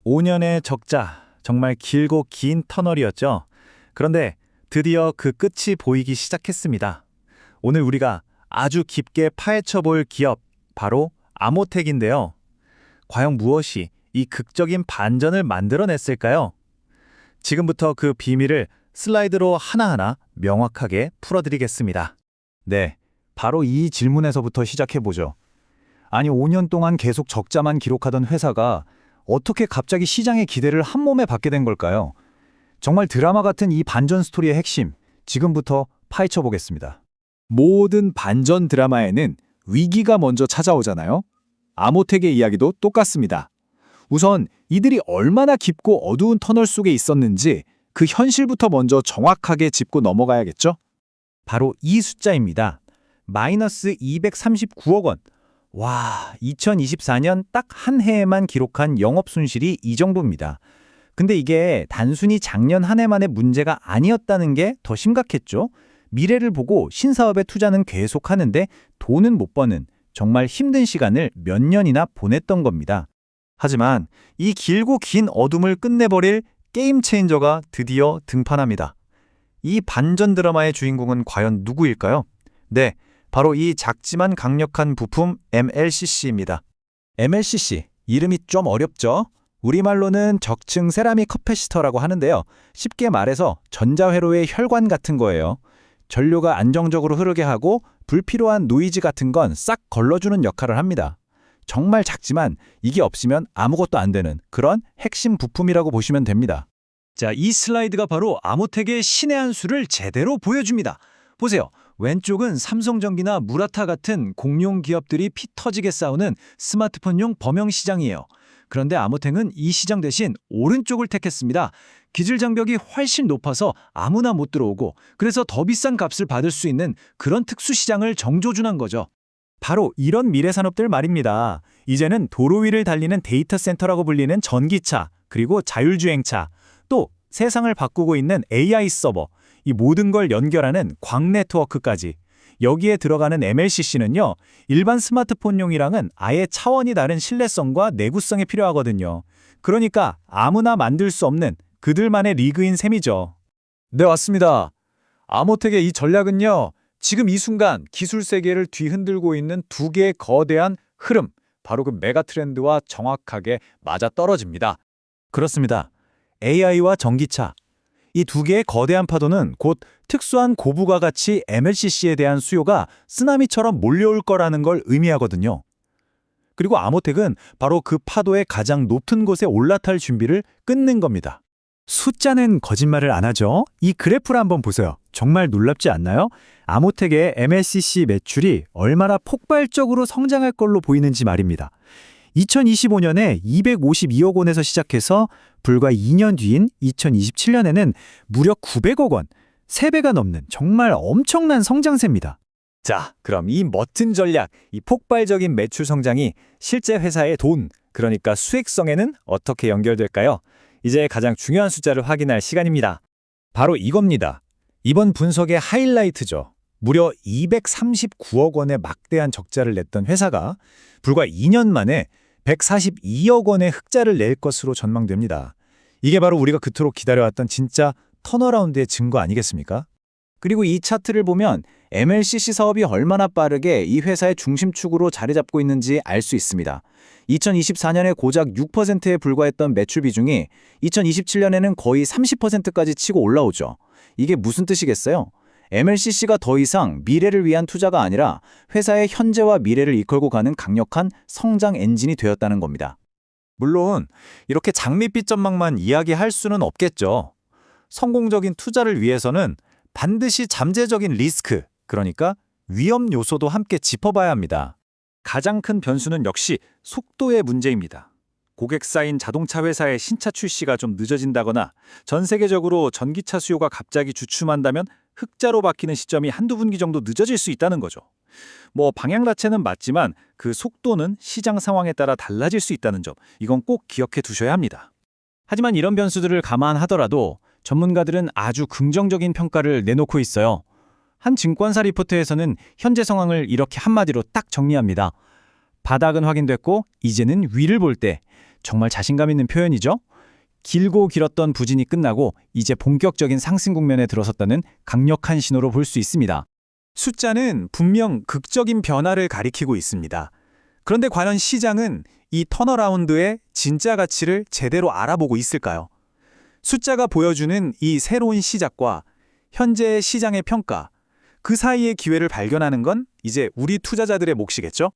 5년의 적자, 정말 길고 긴 터널이었죠. 그런데 드디어 그 끝이 보이기 시작했습니다. 오늘 우리가 아주 깊게 파헤쳐 볼 기업, 바로 아모텍인데요. 과연 무엇이 이 극적인 반전을 만들어냈을까요? 지금부터 그 비밀을 슬라이드로 하나하나 명확하게 풀어드리겠습니다. 네, 바로 이 질문에서부터 시작해보죠. 아니, 5년 동안 계속 적자만 기록하던 회사가 어떻게 갑자기 시장의 기대를 한 몸에 받게 된 걸까요? 정말 드라마 같은 이 반전 스토리의 핵심, 지금부터 파헤쳐 보겠습니다. 모든 반전 드라마에는 위기가 먼저 찾아오잖아요. 아모텍의 이야기도 똑같습니다. 우선 이들이 얼마나 깊고 어두운 터널 속에 있었는지 그 현실부터 먼저 정확하게 짚고 넘어가야겠죠? 바로 이 숫자입니다. 마이너스 239억 원. 와, 2024년 딱 한 해에만 기록한 영업 손실이 이 정도입니다. 근데 이게 단순히 작년 한 해만의 문제가 아니었다는 게 더 심각했죠. 미래를 보고 신사업에 투자는 계속하는데 돈은 못 버는 정말 힘든 시간을 몇 년이나 보냈던 겁니다. 하지만 이 길고 긴 어둠을 끝내버릴 게임 체인저가 드디어 등판합니다. 이 반전 드라마의 주인공은 과연 누구일까요? 네, 바로 이 작지만 강력한 부품 MLCC입니다. MLCC, 이름이 좀 어렵죠? 우리말로는 적층 세라믹 커패시터라고 하는데요. 쉽게 말해서 전자회로의 혈관 같은 거예요. 전류가 안정적으로 흐르게 하고 불필요한 노이즈 같은 건 싹 걸러주는 역할을 합니다. 정말 작지만 이게 없으면 아무것도 안 되는 그런 핵심 부품이라고 보시면 됩니다. 자, 이 슬라이드가 바로 아모텍의 신의 한 수를 제대로 보여줍니다. 보세요. 왼쪽은 삼성전기나 무라타 같은 공룡 기업들이 피 터지게 싸우는 스마트폰용 범용 시장이에요. 그런데 아모텍은 이 시장 대신 오른쪽을 택했습니다. 기술 장벽이 훨씬 높아서 아무나 못 들어오고 그래서 더 비싼 값을 받을 수 있는 그런 특수 시장을 정조준한 거죠. 바로 이런 미래 산업들 말입니다. 이제는 도로 위를 달리는 데이터 센터라고 불리는 전기차, 그리고 자율주행차, 또 세상을 바꾸고 있는 AI 서버, 이 모든 걸 연결하는 광 네트워크까지. 여기에 들어가는 MLCC는요, 일반 스마트폰용이랑은 아예 차원이 다른 신뢰성과 내구성이 필요하거든요. 그러니까 아무나 만들 수 없는 그들만의 리그인 셈이죠. 네, 맞습니다. 아모텍의 이 전략은요, 지금 이 순간 기술 세계를 뒤흔들고 있는 두 개의 거대한 흐름, 바로 그 메가 트렌드와 정확하게 맞아떨어집니다. 그렇습니다. AI와 전기차. 이 두 개의 거대한 파도는 곧 특수한 고부가 가치 MLCC에 대한 수요가 쓰나미처럼 몰려올 거라는 걸 의미하거든요. 그리고 아모텍은 바로 그 파도의 가장 높은 곳에 올라탈 준비를 끊는 겁니다. 숫자는 거짓말을 안 하죠. 이 그래프를 한번 보세요. 정말 놀랍지 않나요? 아모텍의 MLCC 매출이 얼마나 폭발적으로 성장할 걸로 보이는지 말입니다. 2025년에 252억 원에서 시작해서 불과 2년 뒤인 2027년에는 무려 900억 원, 3배가 넘는 정말 엄청난 성장세입니다. 자, 그럼 이 멋진 전략, 이 폭발적인 매출 성장이 실제 회사의 돈, 그러니까 수익성에는 어떻게 연결될까요? 이제 가장 중요한 숫자를 확인할 시간입니다. 바로 이겁니다. 이번 분석의 하이라이트죠. 무려 239억 원의 막대한 적자를 냈던 회사가 불과 2년 만에 142억 원의 흑자를 낼 것으로 전망됩니다. 이게 바로 우리가 그토록 기다려왔던 진짜 턴어라운드의 증거 아니겠습니까? 그리고 이 차트를 보면 MLCC 사업이 얼마나 빠르게 이 회사의 중심축으로 자리 잡고 있는지 알 수 있습니다. 2024년에 고작 6%에 불과했던 매출 비중이 2027년에는 거의 30%까지 치고 올라오죠. 이게 무슨 뜻이겠어요? MLCC가 더 이상 미래를 위한 투자가 아니라 회사의 현재와 미래를 이끌고 가는 강력한 성장 엔진이 되었다는 겁니다. 물론 이렇게 장밋빛 전망만 이야기할 수는 없겠죠. 성공적인 투자를 위해서는 반드시 잠재적인 리스크, 그러니까 위험 요소도 함께 짚어봐야 합니다. 가장 큰 변수는 역시 속도의 문제입니다. 고객사인 자동차 회사의 신차 출시가 좀 늦어진다거나 전 세계적으로 전기차 수요가 갑자기 주춤한다면 흑자로 바뀌는 시점이 한두 분기 정도 늦어질 수 있다는 거죠. 방향 자체는 맞지만 그 속도는 시장 상황에 따라 달라질 수 있다는 점, 이건 꼭 기억해 두셔야 합니다. 하지만 이런 변수들을 감안하더라도 전문가들은 아주 긍정적인 평가를 내놓고 있어요. 한 증권사 리포트에서는 현재 상황을 이렇게 한마디로 딱 정리합니다. 바닥은 확인됐고 이제는 위를 볼 때 정말 자신감 있는 표현이죠. 길고 길었던 부진이 끝나고 이제 본격적인 상승 국면에 들어섰다는 강력한 신호로 볼 수 있습니다. 숫자는 분명 극적인 변화를 가리키고 있습니다. 그런데 과연 시장은 이 턴어라운드의 진짜 가치를 제대로 알아보고 있을까요? 숫자가 보여주는 이 새로운 시작과 현재의 시장의 평가, 그 사이의 기회를 발견하는 건 이제 우리 투자자들의 몫이겠죠?